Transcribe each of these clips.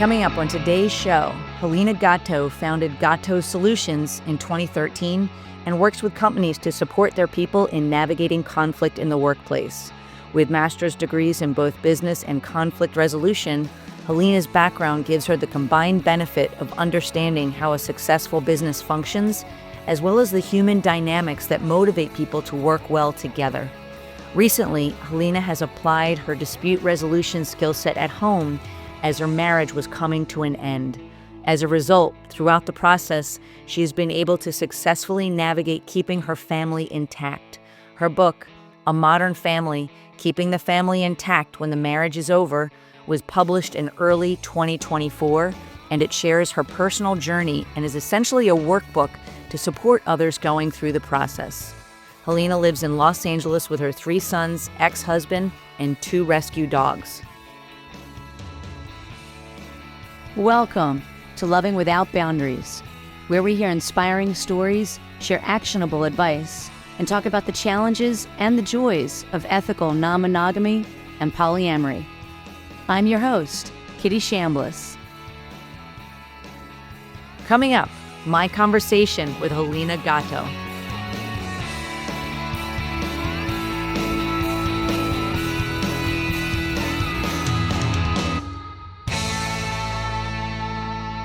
Coming up on today's show, Helena Goto founded Goto Solutions in 2013 and works with companies to support their people in navigating conflict in the workplace. With master's degrees in both business and conflict resolution, Helena's background gives her the combined benefit of understanding how a successful business functions, as well as the human dynamics that motivate people to work well together. Recently, Helena has applied her dispute resolution skill set at home as her marriage was coming to an end. As a result, throughout the process, she has been able to successfully navigate keeping her family intact. Her book, A Modern Family, Keeping the Family Intact When the Marriage is Over, was published in early 2024, and it shares her personal journey and is essentially a workbook to support others going through the process. Helena lives in Los Angeles with her 3 sons, ex-husband, and 2 rescue dogs. Welcome to Loving Without Boundaries, where we hear inspiring stories, share actionable advice, and talk about the challenges and the joys of ethical non-monogamy and polyamory. I'm your host, Kitty Shambliss. Coming up, my conversation with Helena Goto.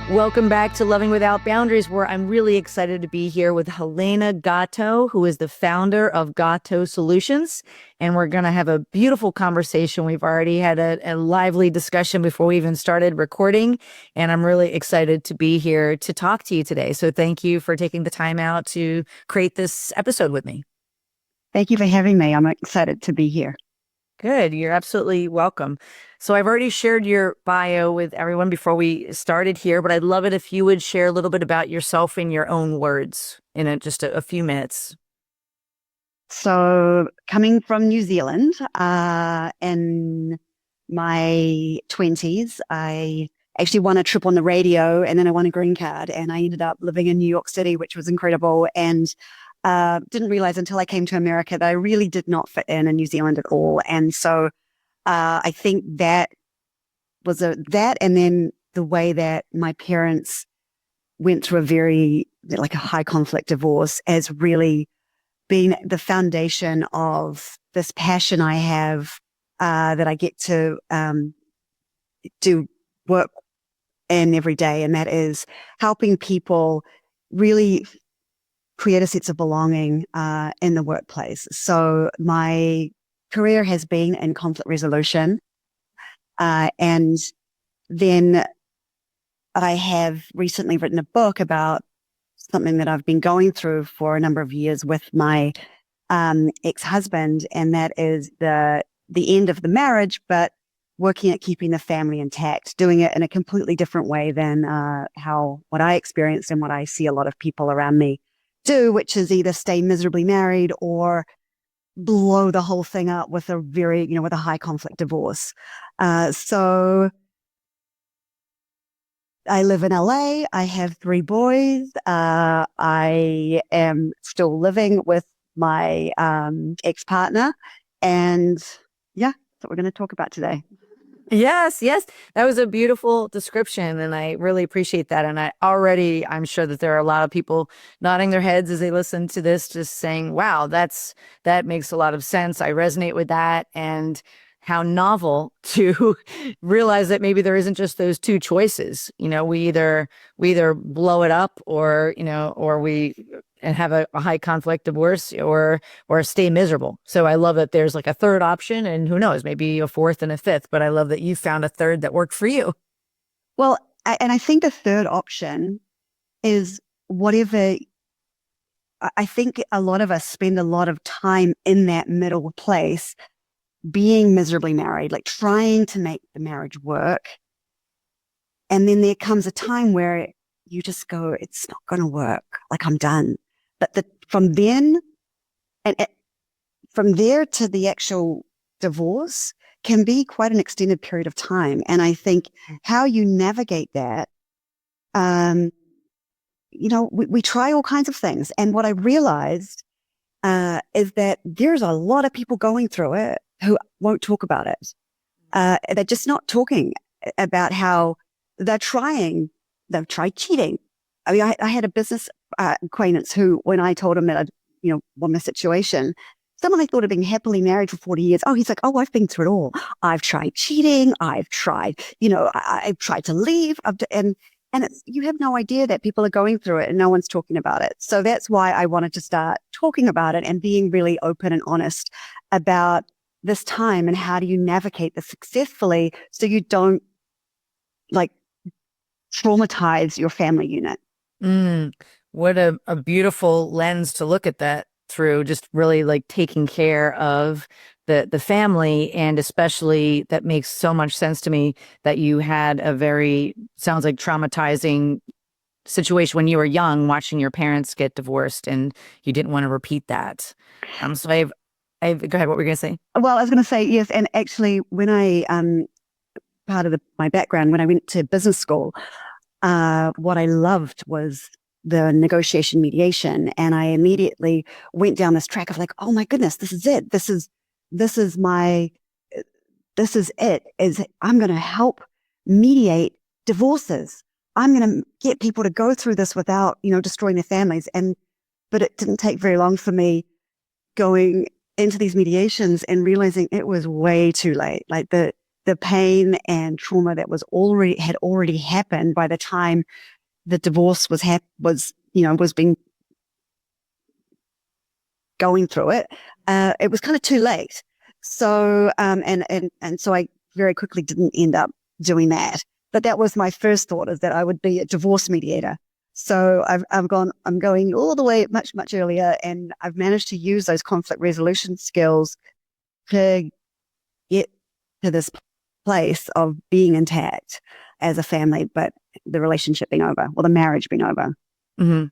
Welcome back to Loving Without Boundaries, where I'm really excited to be here with Helena Goto, who is the founder of Goto Solutions. And we're going to have a beautiful conversation. We've already had a lively discussion before we even started recording. And I'm really excited to be here to talk to you today. So thank you for taking the time out to create this episode with me. Thank you for having me. I'm excited to be here. Good. You're absolutely welcome. So I've already shared your bio with everyone before we started here, but I'd love it if you would share a little bit about yourself in your own words in just a few minutes. So coming from New Zealand, in my 20s, I actually won a trip on the radio and then I won a green card and I ended up living in New York City, which was incredible. And didn't realize until I came to America that I really did not fit in New Zealand at all. And so I think that was that, and then the way that my parents went through a high conflict divorce as really being the foundation of this passion I have that I get to do work in every day. And that is helping people really create a sense of belonging in the workplace. So my career has been in conflict resolution. And then I have recently written a book about something that I've been going through for a number of years with my ex-husband. And that is the end of the marriage, but working at keeping the family intact, doing it in a completely different way than what I experienced and what I see a lot of people around me do, which is either stay miserably married or blow the whole thing up with with a high conflict divorce. So I live in LA. I have 3 boys. I am still living with my ex-partner. And yeah, that's what we're going to talk about today. Yes. That was a beautiful description, and I really appreciate that. And I'm sure that there are a lot of people nodding their heads as they listen to this, just saying, wow, that makes a lot of sense. I resonate with that. And how novel to realize that maybe there isn't just those 2 choices. We either blow it up or we have a high conflict divorce or stay miserable. So I love that there's like a 3rd option, and who knows, maybe a 4th and a 5th, but I love that you found a 3rd that worked for you. Well, and I think the 3rd option is whatever. I think a lot of us spend a lot of time in that middle place, being miserably married, like trying to make the marriage work. And then there comes a time where you just go, it's not going to work. Like, I'm done. But from there to the actual divorce can be quite an extended period of time. And I think how you navigate that, we try all kinds of things. And what I realized is that there's a lot of people going through it who won't talk about it. They're just not talking about how they're trying, they've tried cheating. I mean, I had a business acquaintance who, when I told him that I'd, won the situation, someone I thought had been happily married for 40 years. Oh, he's like, oh, I've been through it all. I've tried cheating. I've tried, I've tried to leave. And you have no idea that people are going through it and no one's talking about it. So that's why I wanted to start talking about it and being really open and honest about this time and how do you navigate this successfully so you don't like traumatize your family unit. What a beautiful lens to look at that through, just really like taking care of the family. And especially that makes so much sense to me that you had a very, sounds like traumatizing situation when you were young, watching your parents get divorced and you didn't want to repeat that. So go ahead. What were you going to say? Well, I was going to say, yes. And actually when I, part of my background, when I went to business school, what I loved was the negotiation mediation. And I immediately went down this track of like, oh my goodness, this is it. This is it, is I'm going to help mediate divorces. I'm going to get people to go through this without, destroying their families. But it didn't take very long for me going into these mediations and realizing it was way too late. Like the pain and trauma that had already happened by the time the divorce was being going through it. It was kind of too late. So, and so I very quickly didn't end up doing that. But that was my first thought, is that I would be a divorce mediator. So I'm going all the way much, much earlier, and I've managed to use those conflict resolution skills to get to this place of being intact as a family, but the relationship being over, or the marriage being over. Mm-hmm.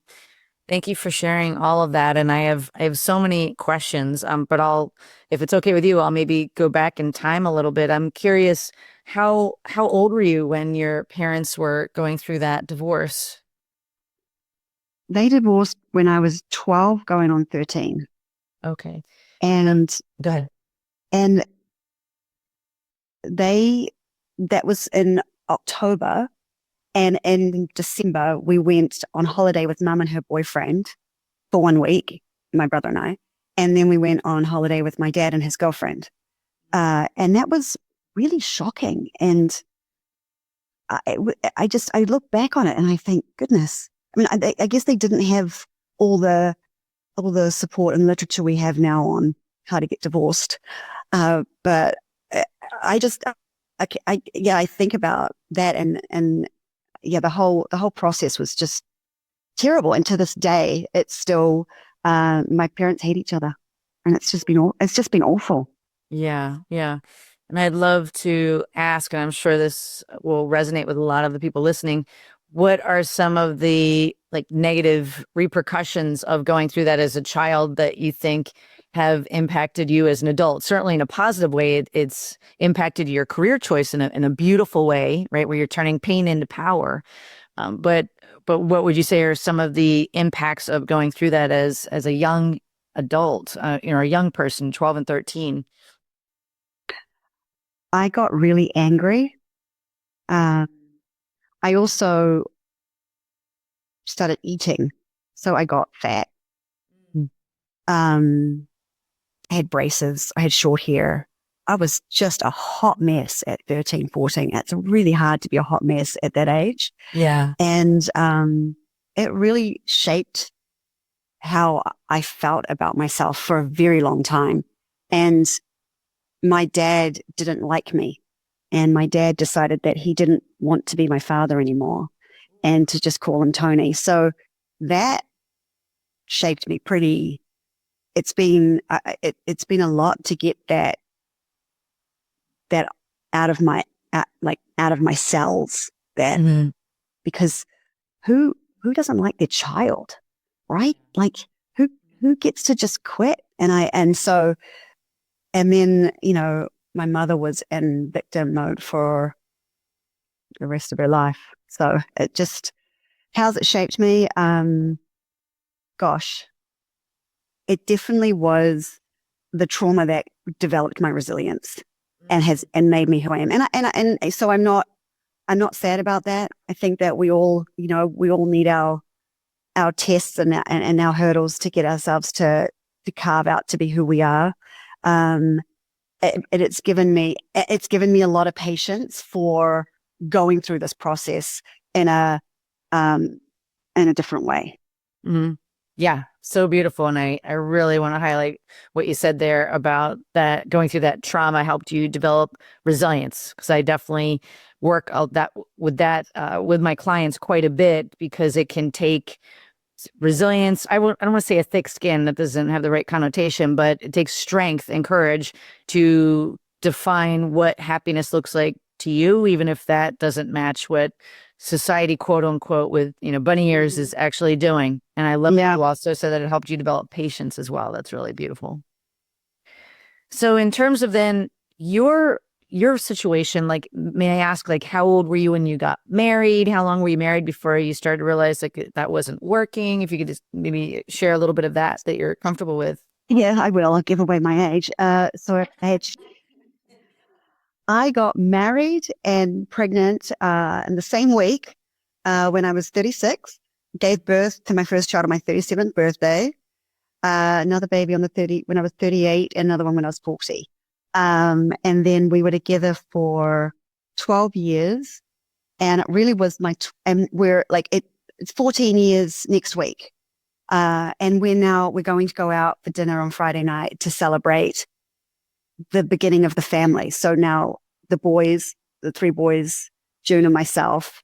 Thank you for sharing all of that. And I have so many questions, but if it's okay with you, I'll maybe go back in time a little bit. I'm curious, how old were you when your parents were going through that divorce? They divorced when I was 12, going on 13. Okay. And Go ahead. And that was in October. And in December, we went on holiday with mum and her boyfriend for 1 week, my brother and I. And then we went on holiday with my dad and his girlfriend. And that was really shocking. And I look back on it and I think, goodness, I mean, I guess they didn't have all the support and literature we have now on how to get divorced. But I think about that and the whole process was just terrible. And to this day, it's still, my parents hate each other, and it's just been awful. Yeah. Yeah. And I'd love to ask, and I'm sure this will resonate with a lot of the people listening, what are some of the like negative repercussions of going through that as a child that you think have impacted you as an adult? Certainly in a positive way, it's impacted your career choice in a beautiful way, right? Where you're turning pain into power. But what would you say are some of the impacts of going through that as a young adult, a young person, 12 and 13? I got really angry. I also started eating, so I got fat. I had braces. I had short hair. I was just a hot mess at 13, 14. It's really hard to be a hot mess at that age. Yeah. And it really shaped how I felt about myself for a very long time. And my dad didn't like me. And my dad decided that he didn't want to be my father anymore and to just call him Tony. So that shaped me pretty. It's been a lot to get that out of my cells, because who doesn't like their child, right? Like who gets to just quit? And then, my mother was in victim mode for the rest of her life. So how's it shaped me? Gosh, it definitely was the trauma that developed my resilience and made me who I am. And so I'm not I'm not sad about that. I think that we all need our tests and our hurdles to get ourselves to carve out to be who we are. It's given me a lot of patience for going through this process in a different way. Mm-hmm. Yeah, so beautiful. And I really want to highlight what you said there about that going through that trauma helped you develop resilience. Because I definitely work with my clients quite a bit, because it can take resilience. I don't want to say a thick skin, that doesn't have the right connotation, but it takes strength and courage to define what happiness looks like to you, even if that doesn't match what society, quote unquote, with bunny ears is actually doing. And I love that you also said that it helped you develop patience as well. That's really beautiful. So in terms of then your situation, like, may I ask, like, how old were you when you got married? How long were you married before you started to realize like that wasn't working? If you could just maybe share a little bit of that you're comfortable with. Yeah, I will. I'll give away my age. So I got married and pregnant in the same week when I was 36. Gave birth to my first child on my 37th birthday. Another baby when I was 38, and another one when I was 40. And then we were together for 12 years, and it really was and we're like, it's 14 years next week. And we're going to go out for dinner on Friday night to celebrate the beginning of the family. So now the three boys, June and myself,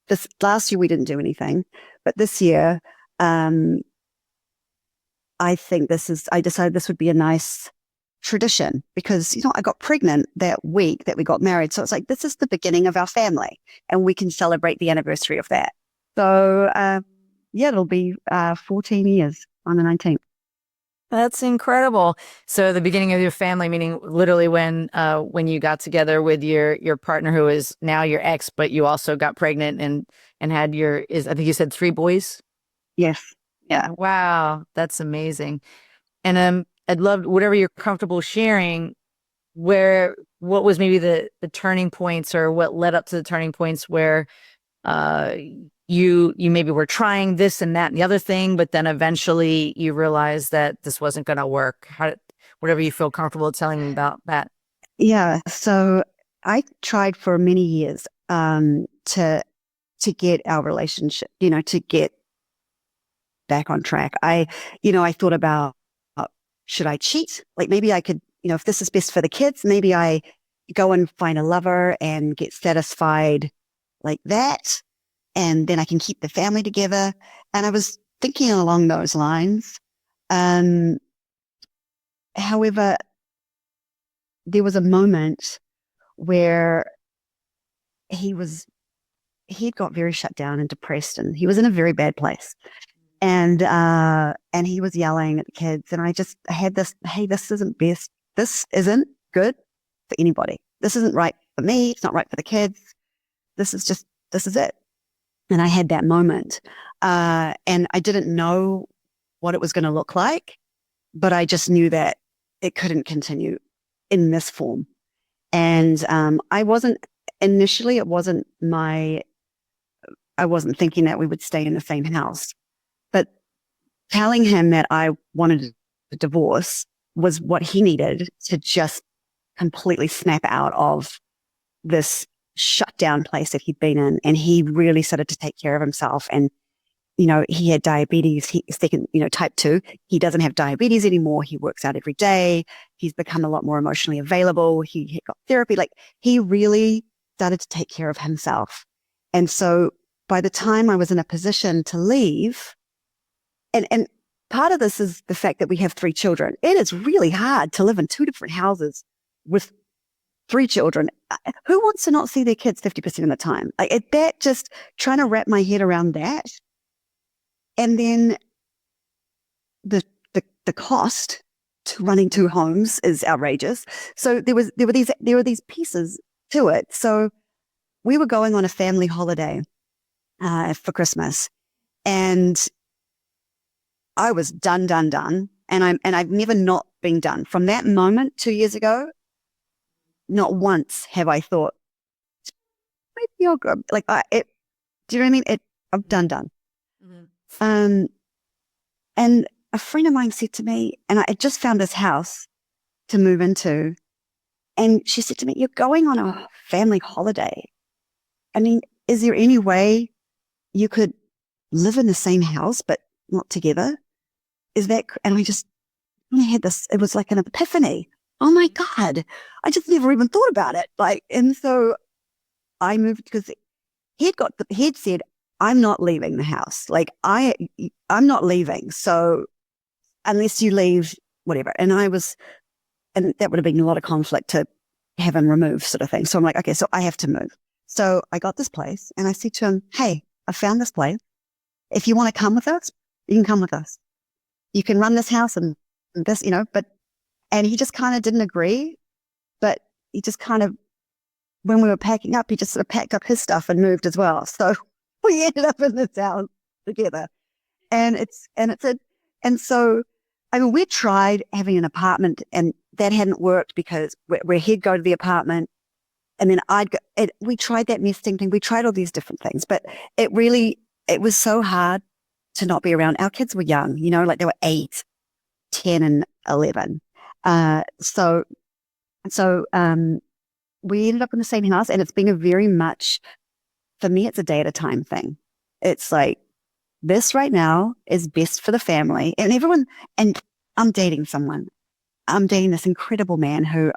this last year we didn't do anything, but this year, I decided this would be a nice tradition, because, I got pregnant that week that we got married. So it's like, this is the beginning of our family, and we can celebrate the anniversary of that. So, it'll be 14 years on the 19th. That's incredible. So the beginning of your family, meaning literally when you got together with your partner, who is now your ex, but you also got pregnant and had I think you said 3 boys? Yes. Yeah. Wow, that's amazing. And I'd love whatever you're comfortable sharing, what was maybe the turning points, or what led up to the turning points where you maybe were trying this and that and the other thing, but then eventually you realized that this wasn't going to work. Whatever you feel comfortable telling me about that. Yeah. So I tried for many years to get our relationship, to get back on track. I thought about, should I cheat? Like, maybe I could, if this is best for the kids, maybe I go and find a lover and get satisfied like that, and then I can keep the family together. And I was thinking along those lines. However, there was a moment where he'd got very shut down and depressed, and he was in a very bad place. And he was yelling at the kids, and I had this, hey, this isn't best. This isn't good for anybody. This isn't right for me. It's not right for the kids. This is it. And I had that moment. And I didn't know what it was going to look like, but I just knew that it couldn't continue in this form. And I wasn't thinking that we would stay in the same house. But telling him that I wanted a divorce was what he needed to just completely snap out of this shut down place that he'd been in. And he really started to take care of himself. And, he had diabetes, type 2. He doesn't have diabetes anymore. He works out every day. He's become a lot more emotionally available. He got therapy. Like, he really started to take care of himself. And so by the time I was in a position to leave, and part of this is the fact that we have 3 children. It is really hard to live in 2 different houses with 3 children. Who wants to not see their kids 50% of the time? Like, that, just trying to wrap my head around that. And then the cost to running 2 homes is outrageous. So there were these pieces to it. So we were going on a family holiday for Christmas, and I was done. And I've never not been done. From that moment 2 years ago, not once have I thought, you're good. Like, do you know what I mean? I'm done. Mhm. And a friend of mine said to me, and I had just found this house to move into, and she said to me, "You're going on a family holiday. I mean, is there any way you could live in the same house but not together? Is that?" And I had this, it was like an epiphany. Oh my God, I just never even thought about it. Like, and so I moved because he'd said, "I'm not leaving the house. Like, I'm not leaving. So unless you leave, whatever." And that would have been a lot of conflict to have him removed, sort of thing. So I'm like, okay, so I have to move. So I got this place and I said to him, "Hey, I found this place. If you want to come with us, you can come with us. You can run this house and this, and he just kind of didn't agree, but he just kind of, when we were packing up, he just sort of packed up his stuff and moved as well. So we ended up in this house together. And so, I mean, we tried having an apartment and that hadn't worked because where he'd go to the apartment and then I'd go, we tried that nesting thing. We tried all these different things, but it was so hard to not be around. Our kids were young, like they were 8, 10 and 11. So we ended up in the same house and it's been a very much, for me, it's a day at a time thing. It's like, this right now is best for the family and everyone. And I'm dating someone. I'm dating this incredible man who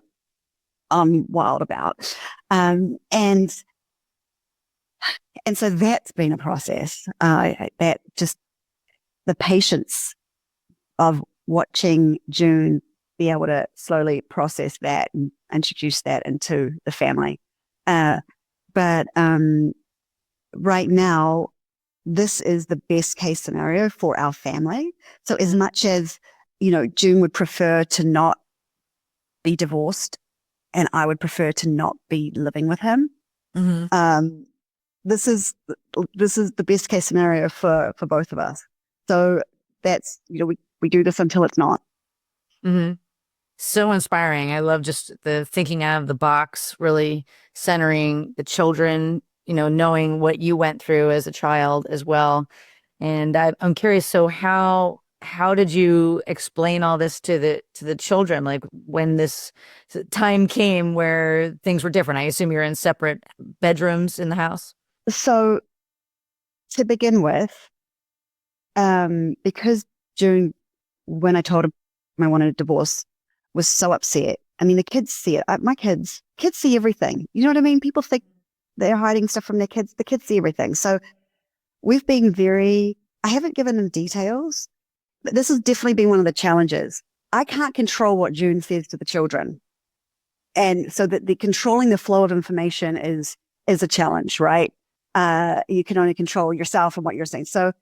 I'm wild about. And so that's been a process. That just the patience of watching June be able to slowly process that and introduce that into the family. But right now, this is the best case scenario for our family. So as much as, June would prefer to not be divorced and I would prefer to not be living with him. Mm-hmm. This is the best case scenario for both of us. So that's, we do this until it's not. Mm-hmm. So inspiring. I love just the thinking out of the box, really centering the children, knowing what you went through as a child as well. And I'm curious, so how did you explain all this to the children? Like when this time came where things were different, I assume you're in separate bedrooms in the house. So to begin with, because June, when I told him I wanted a divorce, was so upset. I mean, the kids see it. My kids see everything. You know what I mean? People think they're hiding stuff from their kids. The kids see everything. So we've been I haven't given them details, but this has definitely been one of the challenges. I can't control what June says to the children. And so that the controlling the flow of information is a challenge, right? You can only control yourself and what you're saying. So,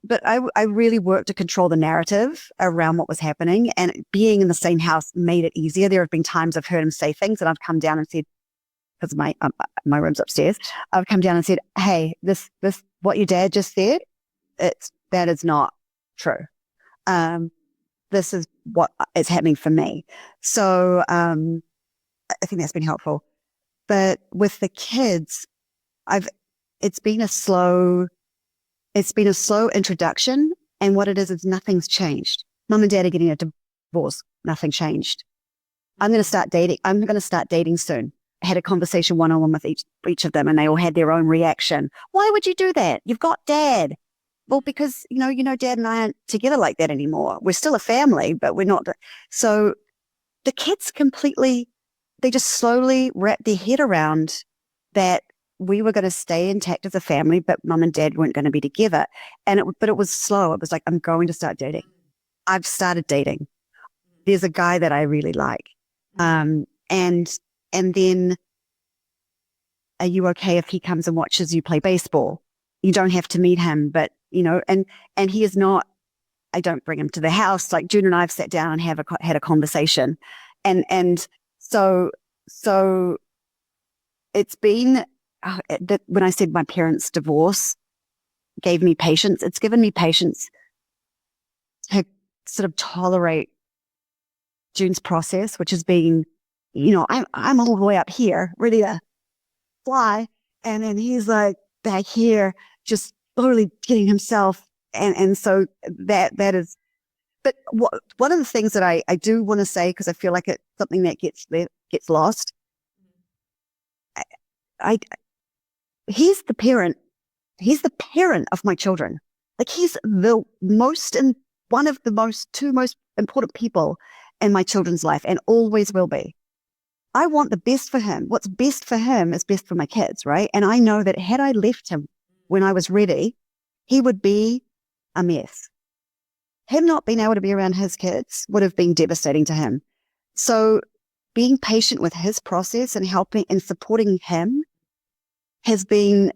but I really worked to control the narrative around what was happening, and being in the same house made it easier. There have been times I've heard him say things and I've come down and said, because my room's upstairs, I've come down and said, "Hey, this what your dad just said, that is not true. This is what is happening for me." So I think that's been helpful. But with the kids, it's been a slow introduction. And what it is nothing's changed. Mum and dad are getting a divorce. Nothing changed. I'm going to start dating soon. I had a conversation one-on-one with each of them, and they all had their own reaction. "Why would you do that? You've got dad." Well, because, dad and I aren't together like that anymore. We're still a family, but we're not. So the kids they just slowly wrapped their head around that we were going to stay intact as a family, but mum and dad weren't going to be together. But it was slow. It was like, I'm going to start dating. I've started dating. There's a guy that I really like. And then, are you okay if he comes and watches you play baseball? You don't have to meet him, but and he is not, I don't bring him to the house. Like June and I have sat down and had a conversation. And so it's been, that when I said my parents' divorce gave me patience, it's given me patience to sort of tolerate June's process, which has been, I'm all the way up here, ready to fly. And then he's like back here, just totally getting himself. And so that is, but one of the things that I do want to say, because I feel like it's something that gets lost. I he's the parent. He's the parent of my children. Like he's the most and one of the two most important people in my children's life, and always will be. I want the best for him. What's best for him is best for my kids, right? And I know that had I left him when I was ready, he would be a mess. Him not being able to be around his kids would have been devastating to him. So being patient with his process and helping and supporting him has been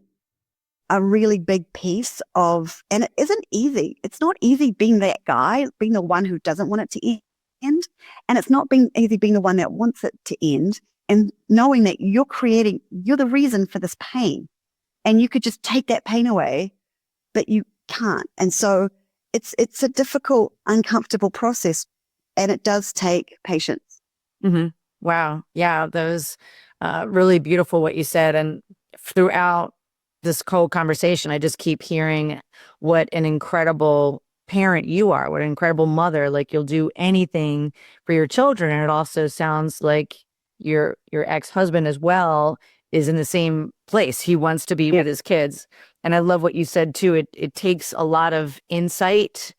a really big piece of, and it isn't easy. It's not easy being that guy, being the one who doesn't want it to end. And it's not being easy being the one that wants it to end, and knowing that you're the reason for this pain, and you could just take that pain away, but you can't. And so it's a difficult, uncomfortable process, and it does take patience. Mm-hmm. Wow. Yeah. That was really beautiful what you said. And throughout this whole conversation, I just keep hearing what an incredible parent you are, what an incredible mother. Like you'll do anything for your children. And it also sounds like your ex-husband as well is in the same place. He wants to be with his kids. And I love what you said too. It takes a lot of insight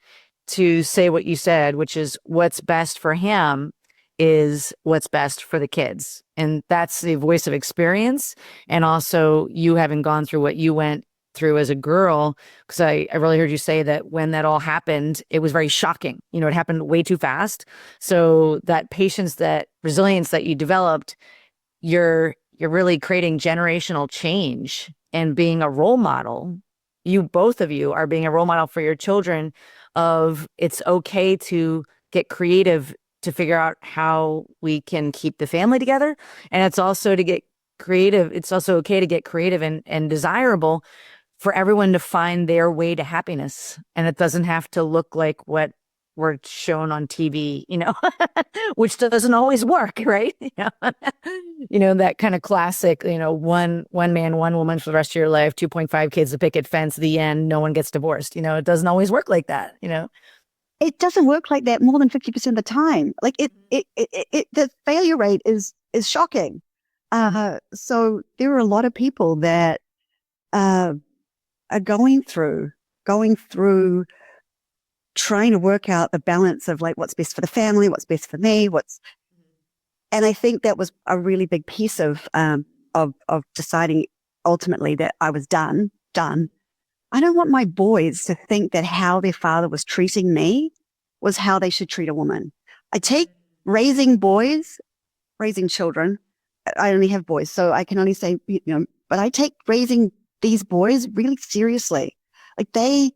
to say what you said, which is what's best for him is what's best for the kids. And that's the voice of experience. And also you having gone through what you went through as a girl, because I really heard you say that when that all happened, it was very shocking. You know, it happened way too fast. So that patience, that resilience that you developed, you're really creating generational change and being a role model. You, both of you, are being a role model for your children of it's okay to get creative to figure out how we can keep the family together. And it's also to get creative. It's also okay to get creative and desirable for everyone to find their way to happiness. And it doesn't have to look like what we're shown on TV, you know, which doesn't always work, right? You know, that kind of classic, you know, one man, one woman for the rest of your life, 2.5 kids, a picket fence, the end, no one gets divorced. You know, it doesn't always work like that, you know? It doesn't work like that more than 50% of the time. Like the failure rate is shocking. So there are a lot of people that are going through trying to work out the balance of like what's best for the family, what's best for me, and I think that was a really big piece of deciding ultimately that I was done. I don't want my boys to think that how their father was treating me was how they should treat a woman. I take raising children. I only have boys, so I can only say, you know, but I take raising these boys really seriously. Like they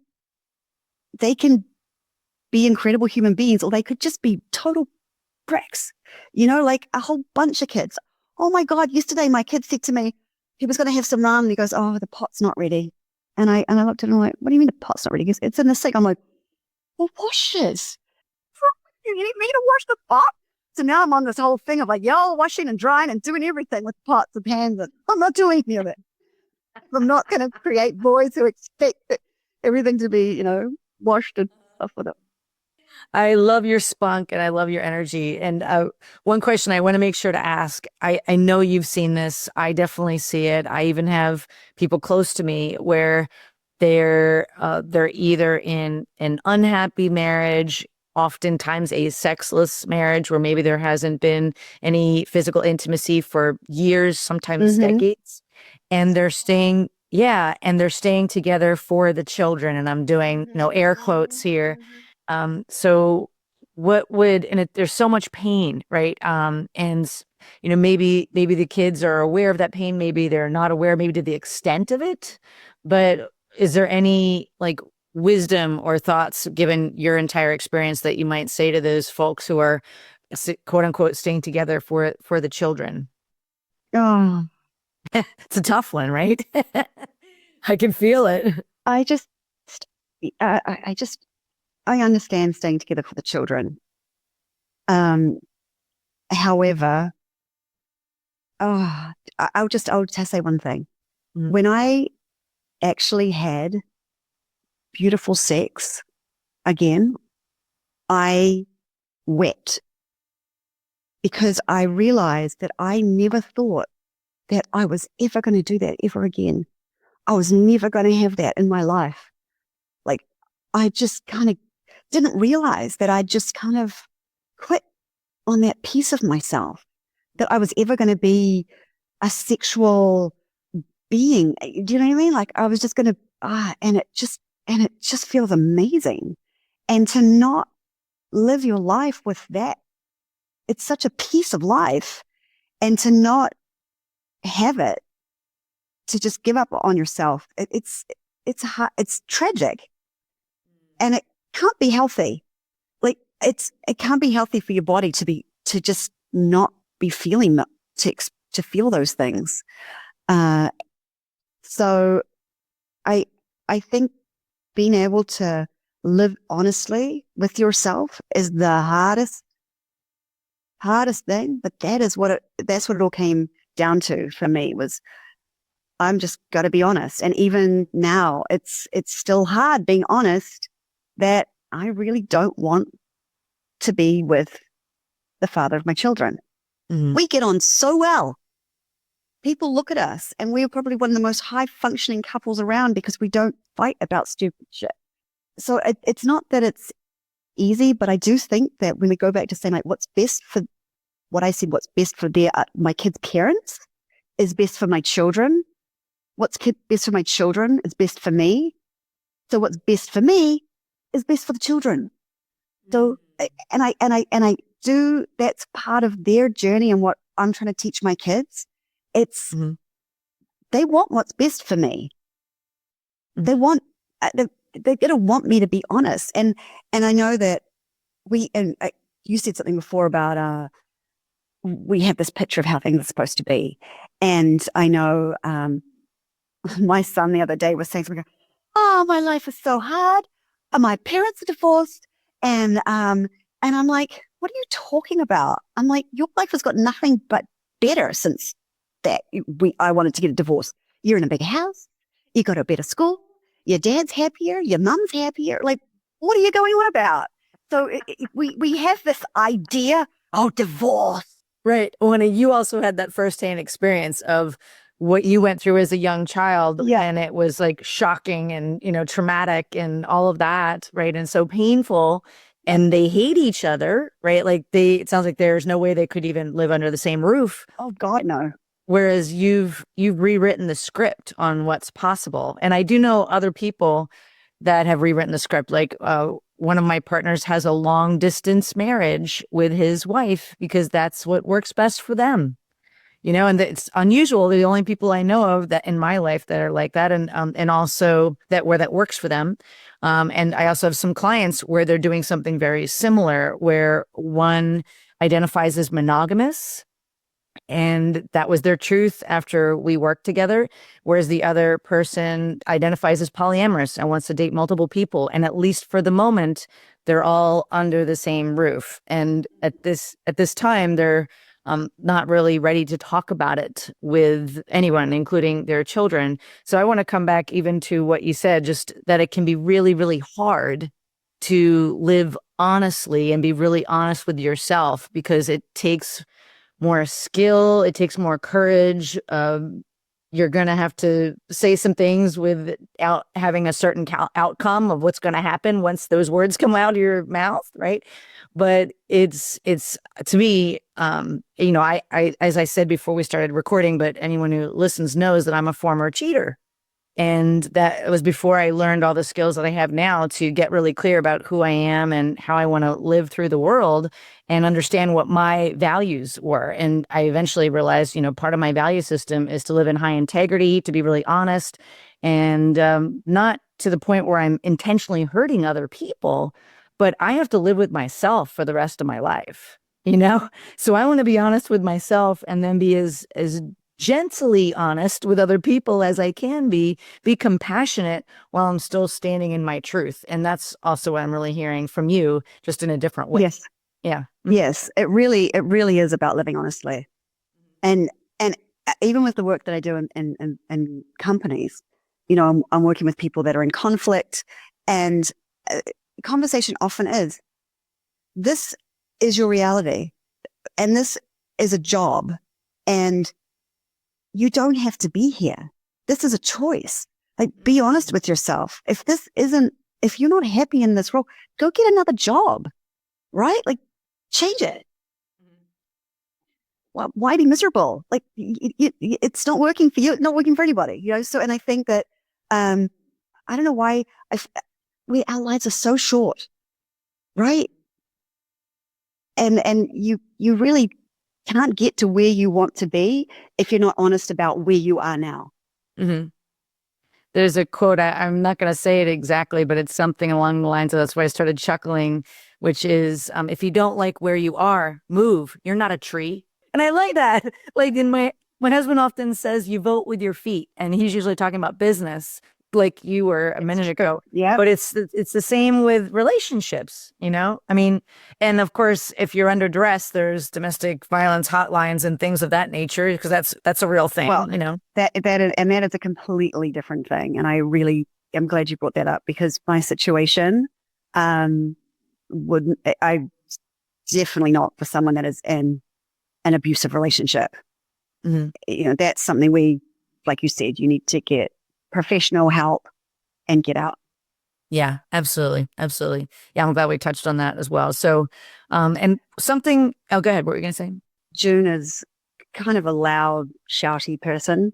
can be incredible human beings, or they could just be total bricks, you know, like a whole bunch of kids. Oh my God, yesterday my kid said to me, he was going to have some ramen, and he goes, "Oh, the pot's not ready." And I looked at him like, "What do you mean the pot's not ready?" He goes, "It's in the sink." I'm like, "Well, wash it. You need me to wash the pot?" So now I'm on this whole thing of like, y'all washing and drying and doing everything with pots and pans, and I'm not doing any of it. I'm not going to create boys who expect everything to be, you know, washed and stuff with it. I love your spunk and I love your energy. And one question I want to make sure to ask, I know you've seen this. I definitely see it. I even have people close to me where they're either in an unhappy marriage, oftentimes a sexless marriage where maybe there hasn't been any physical intimacy for years, sometimes decades, and they're staying together for the children. And I'm doing, you know, air quotes here. So what would, and there's so much pain, right? And you know, maybe the kids are aware of that pain. Maybe they're not aware, maybe to the extent of it, but is there any like wisdom or thoughts given your entire experience that you might say to those folks who are quote unquote staying together for the children? Oh, It's a tough one, right? I can feel it. I just, I understand staying together for the children. However, I'll just say one thing. When I actually had beautiful sex again, I wept because I realized that I never thought that I was ever going to do that ever again. I was never going to have that in my life. Like, I just kind of didn't realize that I just kind of quit on that piece of myself, that I was ever going to be a sexual being. Do you know what I mean? Like, I was just going to, and it just feels amazing. And to not live your life with that, it's such a piece of life. And to not have it, to just give up on yourself, it's tragic, and it can't be healthy. Like, it can't be healthy for your body to just not be feeling that, to feel those things. So I think being able to live honestly with yourself is the hardest thing, but that's what it all came down to for me. Was I'm just got to be honest. And even now, it's still hard being honest that I really don't want to be with the father of my children. We get on so well. People look at us and we're probably one of the most high functioning couples around because we don't fight about stupid shit. So it's not that it's easy, but I do think that when we go back to saying, like, what's best for what's best for my kids' parents is best for my children. What's best for my children is best for me. So what's best for me is best for the children. So, and I do, that's part of their journey and what I'm trying to teach my kids. It's, they want what's best for me. They want, they're going to want me to be honest. And I know that you said something before about, we have this picture of how things are supposed to be. And I know, my son the other day was saying something, oh, my life is so hard. My parents are divorced. And I'm like, what are you talking about? I'm like, your life has got nothing but better since that I wanted to get a divorce. You're in a bigger house. You got a better school. Your dad's happier. Your mum's happier. Like, what are you going on about? So we have this idea, divorce. Right. Well, and you also had that firsthand experience of what you went through as a young child. Yeah. And it was like shocking and, traumatic and all of that. Right. And so painful. And they hate each other. Right. Like it sounds like there's no way they could even live under the same roof. Oh, God, no. Whereas you've rewritten the script on what's possible. And I do know other people that have rewritten the script. Like one of my partners has a long distance marriage with his wife because that's what works best for them. And it's unusual. They're the only people I know of that in my life that are like that, and also that works for them. And I also have some clients where they're doing something very similar, where one identifies as monogamous, and that was their truth after we worked together, whereas the other person identifies as polyamorous and wants to date multiple people. And at least for the moment, they're all under the same roof. And at this time, they're not really ready to talk about it with anyone, including their children. So I want to come back even to what you said, just that it can be really, really hard to live honestly and be really honest with yourself, because it takes more skill, it takes more courage. You're going to have to say some things without having a certain outcome of what's going to happen once those words come out of your mouth, right? But it's to me, I as I said before we started recording, but anyone who listens knows that I'm a former cheater. And that was before I learned all the skills that I have now to get really clear about who I am and how I want to live through the world and understand what my values were. And I eventually realized, part of my value system is to live in high integrity, to be really honest, and not to the point where I'm intentionally hurting other people, but I have to live with myself for the rest of my life, So I want to be honest with myself and then be as gently honest with other people as I can be compassionate while I'm still standing in my truth. And that's also what I'm really hearing from you, just in a different way. Yes. Yeah. Yes. It really is about living honestly. And even with the work that I do in companies, I'm working with people that are in conflict, and conversation often is, this is your reality, and this is a job, and you don't have to be here. This is a choice. Like, be honest with yourself. If you're not happy in this role, go get another job, right? Like, change it. Well, why be miserable? Like, it's not working for you. It's not working for anybody, So, and I think that, I don't know why our lives are so short, right? And you really can't get to where you want to be if you're not honest about where you are now. Mm-hmm. There's a quote, I'm not going to say it exactly, but it's something along the lines of, that's why I started chuckling, which is, if you don't like where you are, move. You're not a tree. And I like that. Like, my husband often says, you vote with your feet. And he's usually talking about business, like you were a minute ago. Yeah. But it's the same with relationships, I mean, and of course, if you're under duress, there's domestic violence hotlines and things of that nature, because that's a real thing, Well, that is a completely different thing. And I really am glad you brought that up, because my situation, I definitely not for someone that is in an abusive relationship. Mm-hmm. That's something like you said, you need to get professional help and get out. Yeah, absolutely. Absolutely. Yeah, I'm glad we touched on that as well. So, and something, go ahead. What were you going to say? June is kind of a loud, shouty person.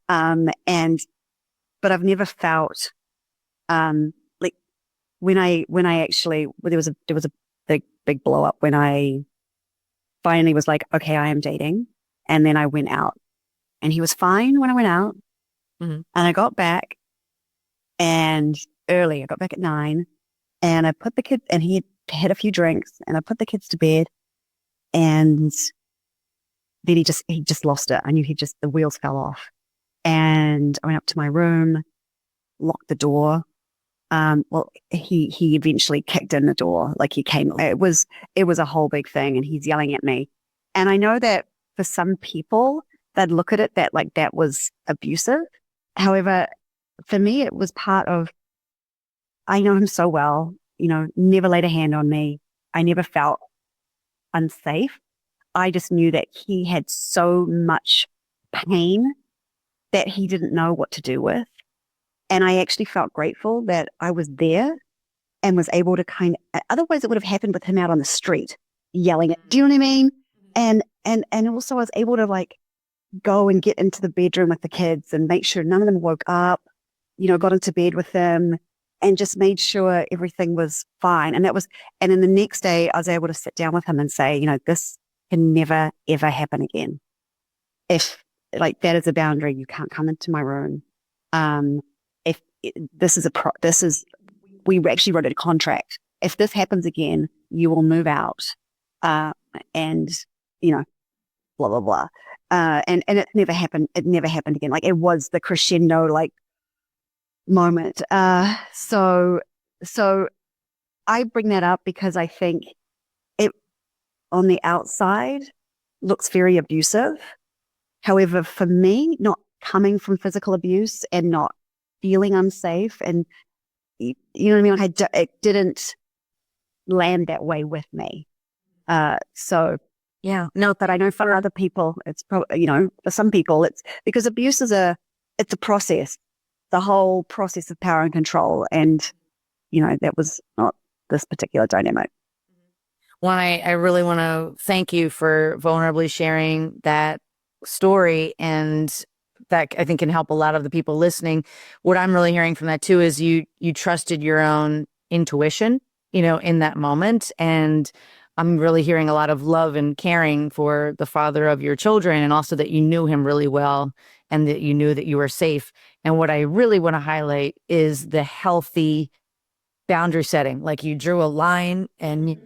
But I've never felt, like when I actually, there was a big blow up when I finally was like, okay, I am dating. And then I went out, and he was fine when I went out. Mm-hmm. And I got back, and early, I got back at 9, and I put the kids, and he had a few drinks, and I put the kids to bed, and then he just lost it. I knew the wheels fell off, and I went up to my room, locked the door. Well, he eventually kicked in the door, like he came. It was a whole big thing, and he's yelling at me. And I know that for some people, they'd look at it that like that was abusive. However, for me, it was part of, I know him so well, never laid a hand on me. I never felt unsafe. I just knew that he had so much pain that he didn't know what to do with. And I actually felt grateful that I was there and was able to otherwise it would have happened with him out on the street yelling at, do you know what I mean? And also I was able to like go and get into the bedroom with the kids and make sure none of them woke up, got into bed with them and just made sure everything was fine. And then the next day I was able to sit down with him and say, this can never, ever happen again. If like that is a boundary, you can't come into my room. If we actually wrote a contract. If this happens again, you will move out. And blah, blah, blah. And it never happened. It never happened again. Like it was the crescendo, like moment. So I bring that up because I think it on the outside looks very abusive. However, for me, not coming from physical abuse and not feeling unsafe, and you know what I mean? It didn't land that way with me. So yeah, note that I know for other people, it's probably, for some people, it's because abuse is it's a process, the whole process of power and control. And, that was not this particular dynamic. Well, I really want to thank you for vulnerably sharing that story, and that I think can help a lot of the people listening. What I'm really hearing from that too is you trusted your own intuition, in that moment. And I'm really hearing a lot of love and caring for the father of your children, and also that you knew him really well and that you knew that you were safe. And what I really want to highlight is the healthy boundary setting. Like you drew a line, and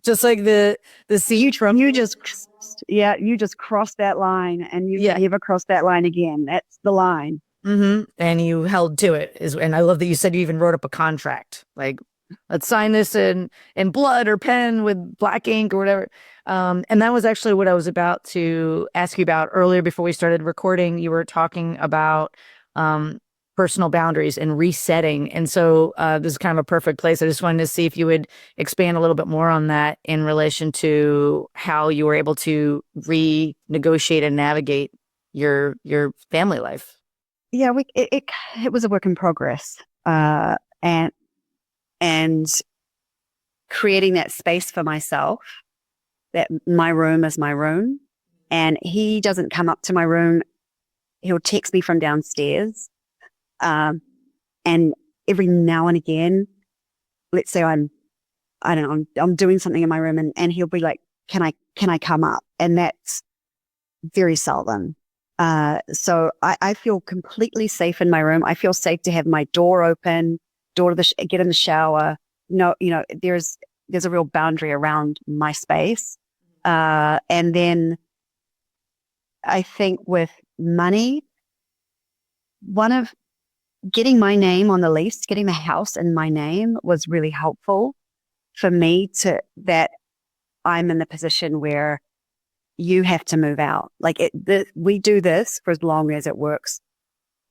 just like the siege from you just crossed that line, and you never crossed that line again. That's the line. Mm-hmm. And you held to it. And I love that you said you even wrote up a contract. Like, let's sign this in blood or pen with black ink or whatever. And that was actually what I was about to ask you about earlier before we started recording. You were talking about personal boundaries and resetting. And so this is kind of a perfect place. I just wanted to see if you would expand a little bit more on that in relation to how you were able to renegotiate and navigate your family life. Yeah, it was a work in progress, and creating that space for myself, that my room is my room, and he doesn't come up to my room. He'll text me from downstairs, and every now and again, let's say I don't know, I'm doing something in my room, and he'll be like, "Can I come up?" And that's very seldom. So I feel completely safe in my room. I feel safe to have my door open, get in the shower. No, there's a real boundary around my space. And then I think with money, one of getting my name on the lease, getting the house in my name was really helpful for me that I'm in the position where you have to move out. Like we do this for as long as it works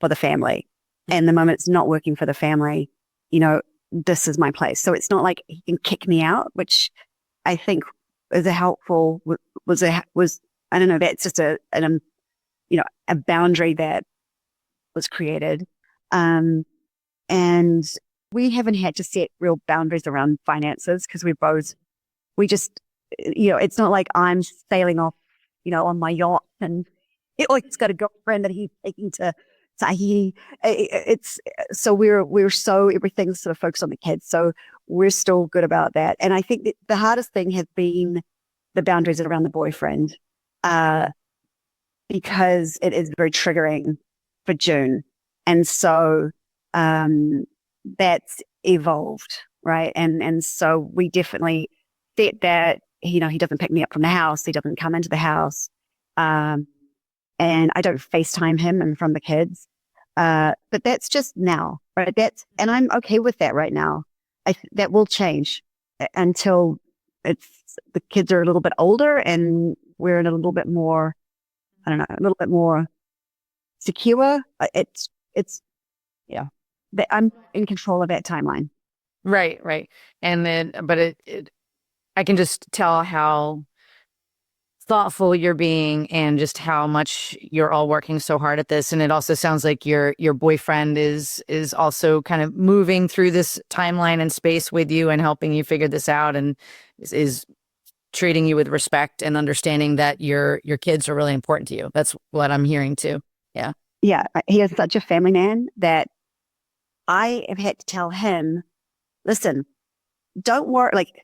for the family. And the moment it's not working for the family, this is my place. So it's not like he can kick me out, which I think is I don't know, that's just a boundary that was created. And we haven't had to set real boundaries around finances because we just, it's not like I'm sailing off, on my yacht and it's got a girlfriend that he's taking to Tahiti. It's so everything's sort of focused on the kids. So we're still good about that. And I think that the hardest thing has been the boundaries around the boyfriend, because it is very triggering for June. And so, that's evolved, right? And so we definitely set that, he doesn't pick me up from the house. He doesn't come into the house. And I don't FaceTime him and from the kids. But that's just now, right? And I'm okay with that right now. That will change until the kids are a little bit older and we're in a little bit more, I don't know, a little bit more secure. Yeah, I'm in control of that timeline. Right. And then, but I can just tell how thoughtful you're being and just how much you're all working so hard at this. And it also sounds like your boyfriend is also kind of moving through this timeline and space with you and helping you figure this out, and is treating you with respect and understanding that your kids are really important to you. That's what I'm hearing too. Yeah. Yeah. He is such a family man that I have had to tell him, listen, don't worry. Like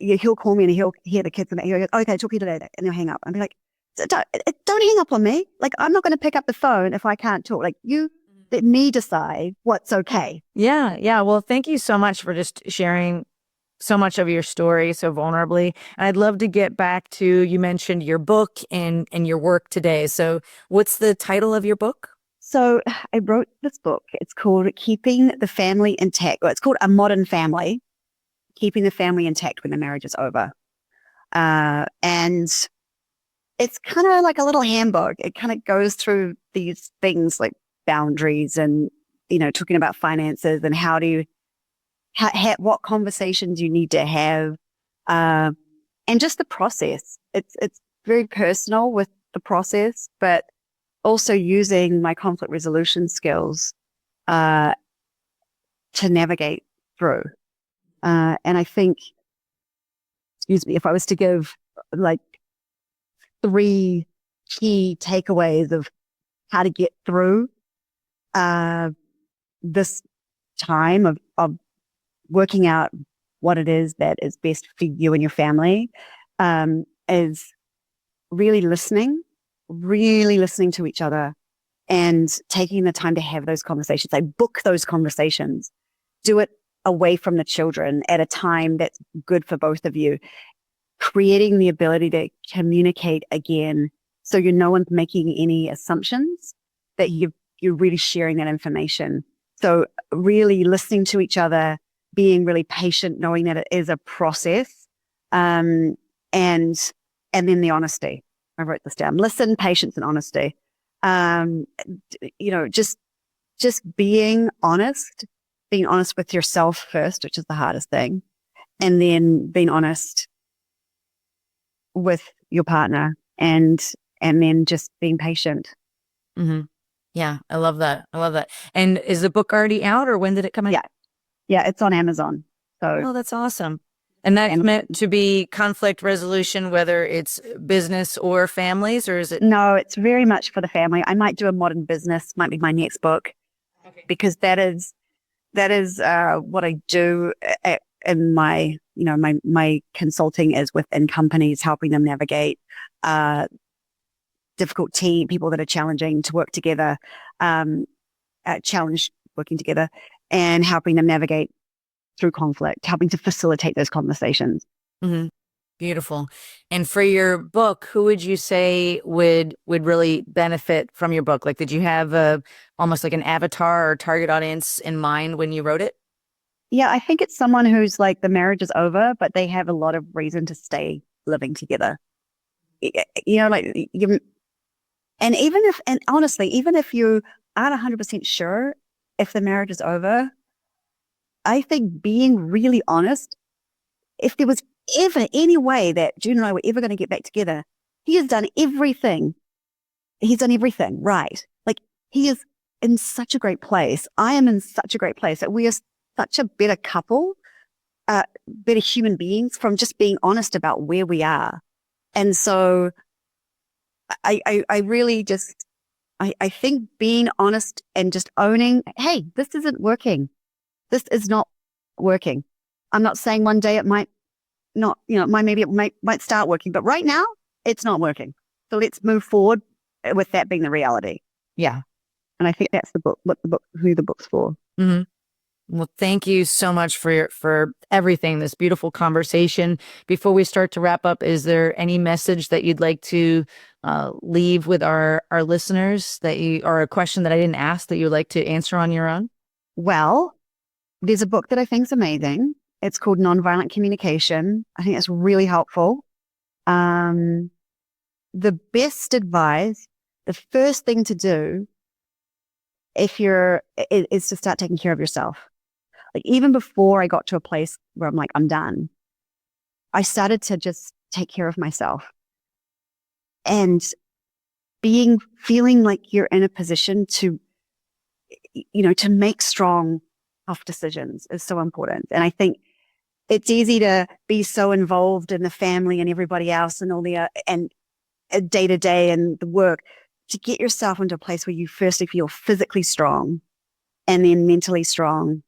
he'll call me and he'll hear the kids and he'll go, okay, talk to you later, and he'll hang up. I'll be like, don't hang up on me. Like, I'm not going to pick up the phone if I can't talk. Like, you let me decide what's okay. Yeah. Well, thank you so much for just sharing so much of your story so vulnerably. And I'd love to get back to, you mentioned your book and your work today. So what's the title of your book? So I wrote this book. It's called Keeping the Family Intact. Well, it's called A Modern Family, Keeping the Family Intact When the Marriage is Over. And it's kind of like a little handbook. It kind of goes through these things like boundaries and, talking about finances and what conversations you need to have, and just the process. It's very personal with the process, but also using my conflict resolution skills to navigate through. And I think, if I was to give like 3 key takeaways of how to get through this time of working out what it is that is best for you and your family, is really listening to each other and taking the time to have those conversations. I book those conversations, do it away from the children at a time that's good for both of you, creating the ability to communicate again. So no one's making any assumptions, that you're really sharing that information. So really listening to each other, being really patient, knowing that it is a process, and and then the honesty. I wrote this down. Listen, patience, and honesty. Just being honest with yourself first, which is the hardest thing, and then being honest with your partner, and then just being patient. Mm-hmm. Yeah, I love that. And is the book already out, or when did it come out? Yeah, it's on Amazon. Oh, that's awesome. And that's meant to be conflict resolution, whether it's business or families, or is it? No, it's very much for the family. I might do a modern business, might be my next book, because that is what I do in my, my consulting is within companies, helping them navigate difficult people that are challenging to work together, challenge working together, and helping them navigate through conflict, helping to facilitate those conversations. Mm-hmm. Beautiful. And for your book, who would you say would really benefit from your book? Like, did you have almost like an avatar or target audience in mind when you wrote it? Yeah, I think it's someone who's like, the marriage is over, but they have a lot of reason to stay living together. And honestly, even if you aren't 100% sure if the marriage is over, I think being really honest, if there was ever any way that June and I were ever going to get back together, he has done everything. He's done everything right. Like, he is in such a great place. I am in such a great place that we are such a better couple, better human beings from just being honest about where we are. And so I really just, I think being honest and just owning, hey, this isn't working. This is not working. I'm not saying one day it might not, maybe it might start working, but right now it's not working. So let's move forward with that being the reality. Yeah. And I think that's who the book's for. Mm-hmm. Well, thank you so much for everything, this beautiful conversation. Before we start to wrap up, is there any message that you'd like to leave with our listeners or a question that I didn't ask that you'd like to answer on your own? Well, there's a book that I think is amazing. It's called Nonviolent Communication. I think it's really helpful. The best advice, the first thing to do is to start taking care of yourself. Like, even before I got to a place where I'm like, I'm done, I started to just take care of myself. And feeling like you're in a position to make strong, tough decisions is so important. And I think it's easy to be so involved in the family and everybody else and all the, and day to day and the work, to get yourself into a place where you firstly feel physically strong and then mentally strong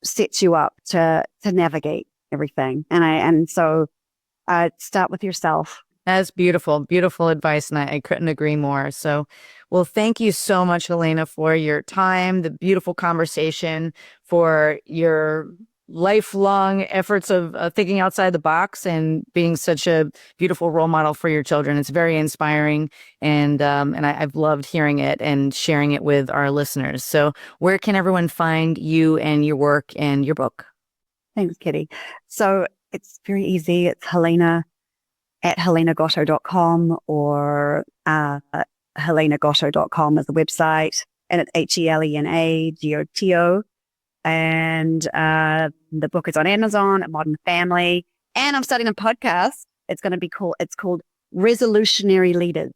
sets you up to navigate everything. And so start with yourself. That's beautiful, beautiful advice. And I couldn't agree more. So, well, thank you so much, Helena, for your time, the beautiful conversation, for your lifelong efforts of thinking outside the box and being such a beautiful role model for your children. It's very inspiring. And I've loved hearing it and sharing it with our listeners. So where can everyone find you and your work and your book? Thanks, Kitty. So it's very easy. It's Helena at helenagoto.com or helenagoto.com is the website, and it's HelenaGoto. And the book is on Amazon, at Modern Family, and I'm starting a podcast. It's called Resolutionary Leaders,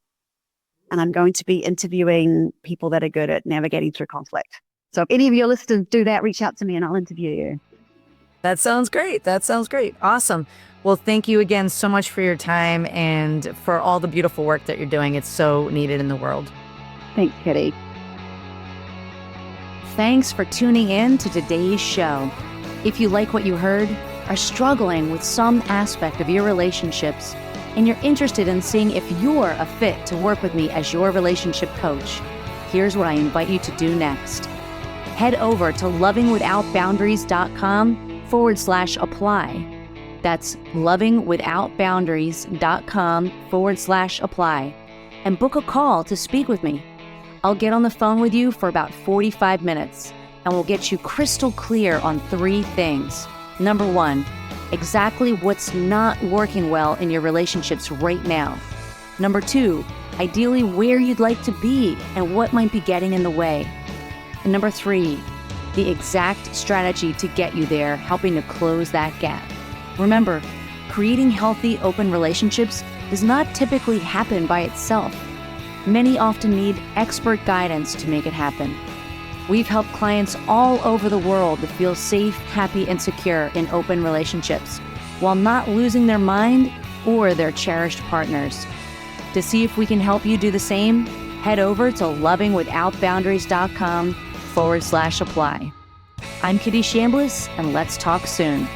and I'm going to be interviewing people that are good at navigating through conflict. So if any of your listeners do that, reach out to me and I'll interview you. That sounds great. Awesome. Well, thank you again so much for your time and for all the beautiful work that you're doing. It's so needed in the world. Thanks, Kitty. Thanks for tuning in to today's show. If you like what you heard, are struggling with some aspect of your relationships, and you're interested in seeing if you're a fit to work with me as your relationship coach, here's what I invite you to do next. Head over to lovingwithoutboundaries.com/apply. That's lovingwithoutboundaries.com/apply, and book a call to speak with me. I'll get on the phone with you for about 45 minutes, and we'll get you crystal clear on 3 things. Number 1, exactly what's not working well in your relationships right now. Number 2, ideally where you'd like to be and what might be getting in the way. And number 3, the exact strategy to get you there, helping to close that gap. Remember, creating healthy, open relationships does not typically happen by itself. Many often need expert guidance to make it happen. We've helped clients all over the world to feel safe, happy, and secure in open relationships, while not losing their mind or their cherished partners. To see if we can help you do the same, head over to lovingwithoutboundaries.com/apply. I'm Kitty Chambliss, and let's talk soon.